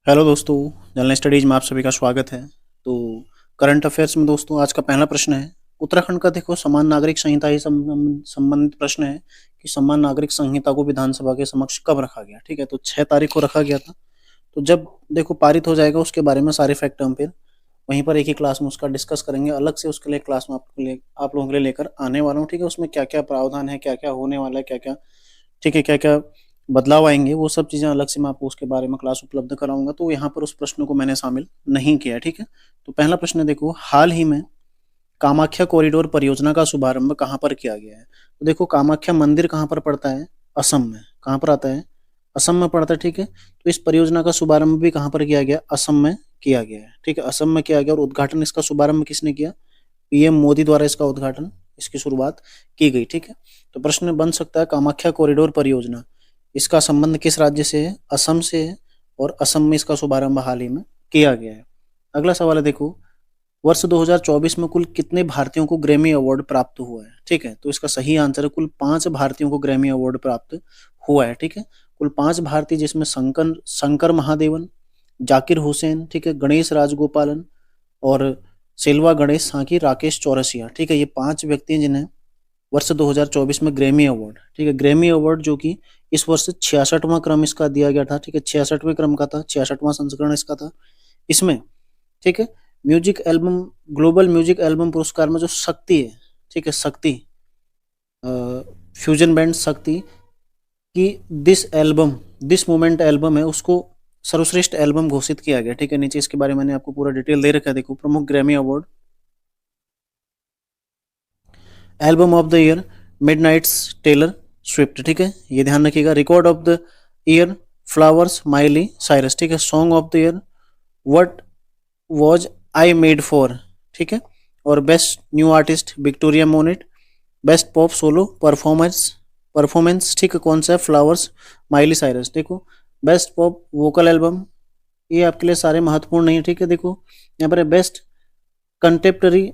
Hello दोस्तों, general studies में आप सभी का स्वागत है। तो करंट अफेयर्स में दोस्तों आज का पहला प्रश्न है। उत्तराखंड का देखो समान नागरिक संहिता ही संबंधित प्रश्न है कि समान नागरिक संहिता को विधानसभा के समक्ष कब रखा गया। ठीक है, तो 6 तारीख को रखा गया था। तो जब देखो पारित हो जाएगा उसके बारे में सारे फैक्ट हम फिर वहीं पर एक ही क्लास में उसका डिस्कस करेंगे। अलग से उसके लिए क्लास में आप लोगों के लिए लेकर आने वाला हूँ। ठीक है, उसमें क्या क्या प्रावधान है, क्या क्या होने वाला है, क्या क्या ठीक है, क्या क्या बदलाव आएंगे, वो सब चीजें अलग से मैं आपको उसके बारे में क्लास उपलब्ध कराऊंगा। तो यहाँ पर उस प्रश्न को मैंने शामिल नहीं किया है। ठीक है, तो पहला प्रश्न देखो, हाल ही में कामाख्या कॉरिडोर परियोजना का शुभारंभ कहाँ पर किया गया है। तो देखो कामाख्या मंदिर कहाँ पर पड़ता है, असम में। कहाँ पर आता है, असम में पड़ता है। ठीक है, तो इस परियोजना का शुभारंभ भी कहाँ पर किया गया, असम में किया गया है। ठीक है, असम में किया गया और उद्घाटन इसका शुभारंभ किसने किया, पीएम मोदी द्वारा इसका उद्घाटन, इसकी शुरुआत की गई। ठीक है, तो प्रश्न बन सकता है कामाख्या कॉरिडोर परियोजना, इसका संबंध किस राज्य से है, असम से है और असम में इसका शुभारंभ हाल ही में किया गया है। अगला सवाल है देखो, वर्ष 2024 में कुल कितने भारतीयों को ग्रैमी अवार्ड प्राप्त हुआ है। ठीक है, तो इसका सही आंसर है कुल 5 भारतीयों को ग्रैमी अवार्ड प्राप्त हुआ है। ठीक है, कुल 5 भारतीय, जिसमें शंकर शंकर महादेवन, जाकिर हुसैन, ठीक है, गणेश राजगोपालन और सेल्वा गणेश साकी, राकेश चौरसिया। ठीक है, ये 5 व्यक्ति हैं जिन्हें वर्ष 2024 में ग्रैमी अवार्ड, ठीक है, ग्रैमी अवार्ड जो कि इस वर्ष 66वां क्रम इसका दिया गया था। ठीक है, 66वें क्रम का था, 66वां संस्करण इसका था। इसमें ठीक है, music album, global music album पुरस्कार में जो शक्ति है, ठीक है, शक्ति फ्यूजन बैंड शक्ति की दिस मोमेंट एल्बम है, उसको सर्वश्रेष्ठ एल्बम घोषित किया गया। ठीक है, नीचे इसके बारे में मैंने आपको पूरा डिटेल दे रखा है। देखो, प्रमुख Grammy award, album of the year Midnights Taylor Swift. ठीक है, ये ध्यान रखिएगा। Record of the year Flowers Miley Cyrus. ठीक है, song of the year what was I made for. ठीक है, और best new artist Victoria Monet, best pop solo performance, ठीक है, कौन सा है, फ्लावर्स माइली साइरस। देखो, बेस्ट पॉप वोकल एल्बम, ये आपके लिए सारे महत्वपूर्ण नहीं है। ठीक है, देखो यहाँ पर बेस्ट कंटेम्प्रेरी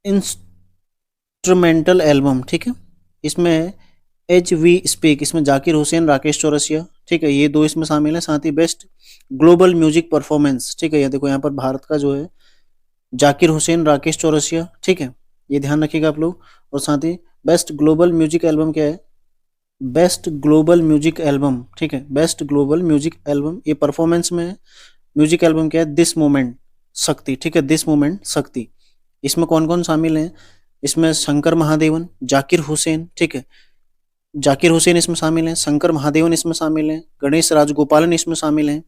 इंस्ट्रूमेंटल एल्बम, ठीक है, इसमें एच वी स्पीक, इसमें जाकिर हुसैन, राकेश चौरसिया, ठीक है, ये 2 इसमें शामिल है। साथ ही बेस्ट ग्लोबल म्यूजिक परफॉर्मेंस, ठीक है, ये देखो यहाँ पर भारत का जो है जाकिर हुसैन, राकेश चौरसिया। ठीक है, ये ध्यान रखिएगा आप लोग। और साथ ही बेस्ट ग्लोबल म्यूजिक एल्बम क्या है, बेस्ट ग्लोबल म्यूजिक एल्बम, ठीक है, बेस्ट ग्लोबल म्यूजिक एल्बम, ये परफॉर्मेंस में है। म्यूजिक एल्बम क्या है, दिस मोमेंट शक्ति। ठीक है, दिस मोमेंट शक्ति। इसमें कौन कौन शामिल है, इसमें शंकर महादेवन, जाकिर हुसैन, ठीक है, जाकिर हुसैन इसमें शामिल हैं, शंकर महादेवन इसमें शामिल हैं, गणेश राजगोपालन इसमें शामिल हैं,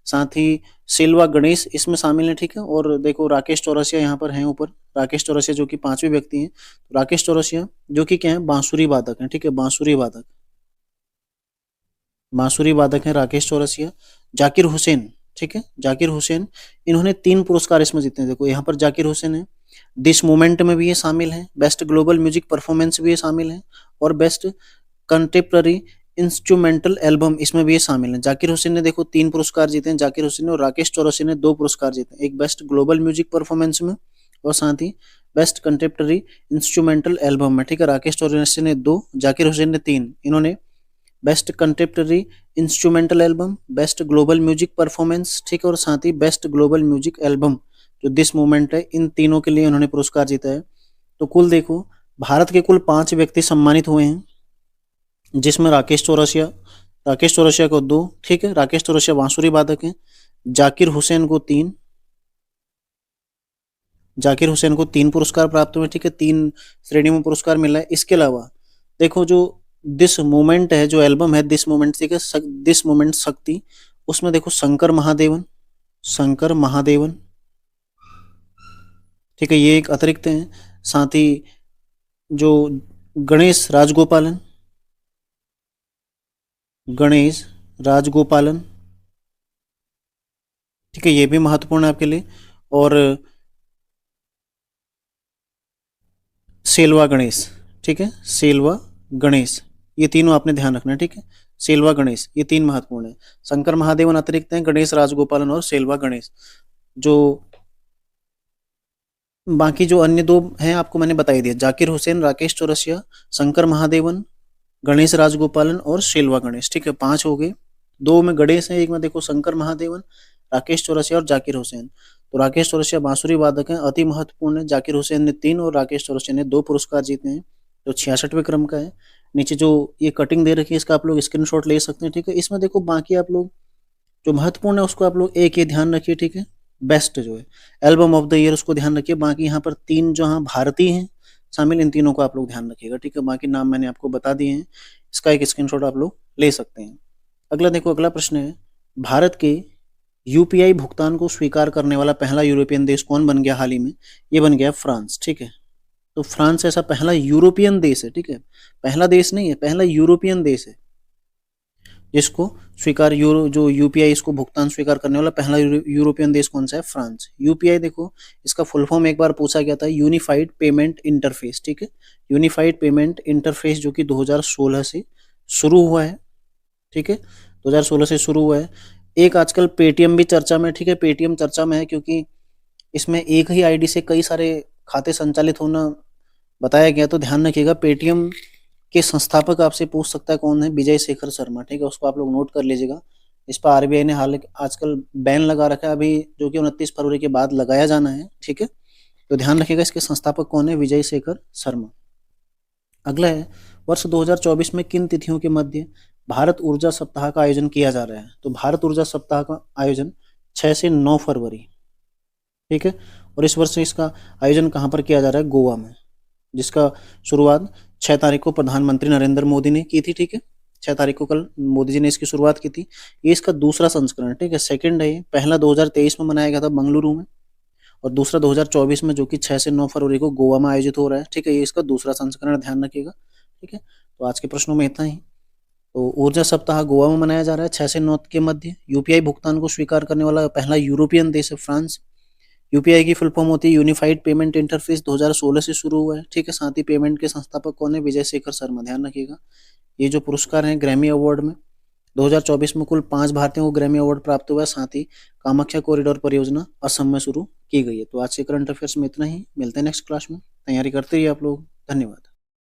साथ ही सेल्वा गणेश इसमें शामिल हैं। ठीक है, और देखो राकेश चौरसिया यहाँ पर हैं ऊपर, राकेश चौरसिया जो कि 5वें व्यक्ति हैं। राकेश चौरसिया जो कि क्या है, बांसुरी वादक हैं। ठीक है, बांसुरी वादक हैं राकेश चौरसिया। जाकिर हुसैन, ठीक है, जाकिर हुसैन, इन्होंने 3 पुरस्कार इसमें जीते हैं। देखो यहाँ पर जाकिर हुसैन है, दिस मोमेंट में भी ये शामिल है, बेस्ट ग्लोबल म्यूजिक परफॉर्मेंस भी ये शामिल है, और बेस्ट कंटेम्प्ररी इंस्ट्रूमेंटल एल्बम इसमें भी ये शामिल है। जाकिर हुसैन ने देखो 3 पुरस्कार जीते हैं, जाकिर हुसैन ने, और राकेश चौरसिया ने 2 पुरस्कार जीते हैं, एक बेस्ट ग्लोबल म्यूजिक परफॉर्मेंस में और साथ ही बेस्ट कंटेम्प्ररी इंस्ट्रूमेंटल एल्बम में। ठीक है, राकेश चौरसिया ने 2, जाकिर हुसैन ने 3, इन्होंने best contemporary instrumental album, best global music performance, ठीक है, और साथ ही बेस्ट ग्लोबल म्यूजिक एल्बम जो दिस मोमेंट है, इन तीनों के लिए उन्होंने पुरस्कार जीता है। तो कुल देखो भारत के कुल 5 व्यक्ति सम्मानित हुए हैं, जिसमें राकेश चौरसिया को 2, ठीक है, राकेश चौरसिया बांसुरी वादक हैं, जाकिर हुसैन को 3, जाकिर हुसैन को 3 पुरस्कार प्राप्त हुए। ठीक है, 3 श्रेणियों में पुरस्कार मिला है। इसके अलावा देखो जो दिस मोमेंट है, जो एल्बम है दिस मोमेंट, ठीक है, दिस मोमेंट शक्ति, उसमें देखो शंकर महादेवन, ठीक है, ये एक अतिरिक्त हैं। साथ ही जो गणेश राजगोपालन, गणेश राजगोपालन, ठीक है, ये भी महत्वपूर्ण है आपके लिए, और सेल्वा गणेश, ठीक है, सेल्वा गणेश, ये तीनों आपने ध्यान रखना है। ठीक है, सेल्वा गणेश, ये 3 महत्वपूर्ण है। शंकर महादेवन अतिरिक्त हैं, गणेश राजगोपालन और सेल्वा गणेश। जो बाकी जो अन्य 2 हैं आपको मैंने बता ही दिया, जाकिर हुसैन, राकेश चौरसिया, शंकर महादेवन, गणेश राजगोपालन और सेल्वा गणेश। ठीक है, 5 हो गए, 2 में गणेश है, एक में देखो शंकर महादेवन, राकेश चौरसिया और जाकिर हुसैन। तो राकेश चौरसिया बांसुरी वादक हैं, अति महत्वपूर्ण है। जाकिर हुसैन ने 3 और राकेश चौरसिया ने 2 पुरस्कार जीते हैं, जो 66वें क्रम का है। नीचे जो ये कटिंग दे रखी है इसका आप लोग स्क्रीनशॉट ले सकते हैं, ठीक है। इसमें देखो बाकी आप लोग जो महत्वपूर्ण है उसको आप लोग एक ये ध्यान रखिए, ठीक है। बेस्ट जो है एल्बम ऑफ द ईयर उसको ध्यान रखिए। बाकी यहाँ पर 3 जो हाँ भारतीय हैं शामिल, इन तीनों को आप लोग ध्यान रखिएगा, ठीक है। बाकी नाम मैंने आपको बता दिए हैं, इसका एक स्क्रीनशॉट आप लोग ले सकते हैं। अगला देखो, अगला प्रश्न है, भारत के यूपीआई भुगतान को स्वीकार करने वाला पहला यूरोपियन देश कौन बन गया हाल ही में? ये बन गया फ्रांस, ठीक है। तो फ्रांस ऐसा पहला यूरोपियन देश है, ठीक है। पहला देश नहीं है, पहला यूरोपियन देश है जिसको स्वीकार जो यूपीआई इसको भुगतान स्वीकार करने वाला पहला यूरोपियन देश कौन सा है? फ्रांस। यूपीआई देखो इसका फुल फॉर्म एक बार पूछा गया था, यूनिफाइड पेमेंट इंटरफेस, ठीक है। यूनिफाइड पेमेंट इंटरफेस जो कि 2016 से शुरू हुआ है, ठीक है। 2016 से शुरू हुआ है। एक आजकल पेटीएम भी चर्चा में, ठीक है। पेटीएम चर्चा में है क्योंकि इसमें एक ही आईडी से कई सारे खाते संचालित होना बताया गया। तो ध्यान रखिएगा, पेटीएम के संस्थापक आपसे पूछ सकता है कौन है? विजय शेखर शर्मा, ठीक है। उसको आप लोग नोट कर लीजिएगा। इस पर आरबीआई ने हाल आजकल बैन लगा रखा है अभी, जो कि 29 फरवरी के बाद लगाया जाना है, ठीक है। तो ध्यान रखिएगा इसके संस्थापक कौन है? विजय शेखर शर्मा। अगला है, वर्ष 2024 में किन तिथियों के मध्य भारत ऊर्जा सप्ताह का आयोजन किया जा रहा है? तो भारत ऊर्जा सप्ताह का आयोजन 6 से 9 फरवरी, ठीक है। और इस वर्ष इसका आयोजन कहाँ पर किया जा रहा है? गोवा में, जिसका शुरुआत 6 तारीख को प्रधानमंत्री नरेंद्र मोदी ने की थी, ठीक है। 6 तारीख को कल मोदी जी ने इसकी शुरुआत की थी। ये इसका दूसरा संस्करण, ठीक है, सेकंड है ये। पहला 2023 में मनाया गया था बंगलुरु में, और दूसरा 2024 में जो कि 6 से 9 फरवरी को गोवा में आयोजित हो रहा है, ठीक है। ये इसका दूसरा संस्करण, ध्यान रखिएगा, ठीक है। तो आज के प्रश्नों में इतना ही। तो ऊर्जा सप्ताह गोवा में मनाया जा रहा है 6 से 9 के मध्य। यूपीआई भुगतान को स्वीकार करने वाला पहला यूरोपियन देश है फ्रांस। यूपीआई की फुल फॉर्म होती है यूनिफाइड पेमेंट इंटरफेस, 2016 से शुरू हुआ है, ठीक है। साथ ही पेमेंट के संस्थापक कौन है? विजय शेखर शर्मा, ध्यान रखिएगा। ये जो पुरस्कार हैं ग्रैमी अवार्ड में 2024 में कुल 5 भारतीयों को ग्रैमी अवार्ड प्राप्त हुआ है। साथ ही कामाख्या कॉरिडोर परियोजना असम में शुरू की गई है। तो आज के करंट अफेयर्स में इतना ही। मिलते हैं नेक्स्ट क्लास में। तैयारी करते रहिए आप लोग। धन्यवाद।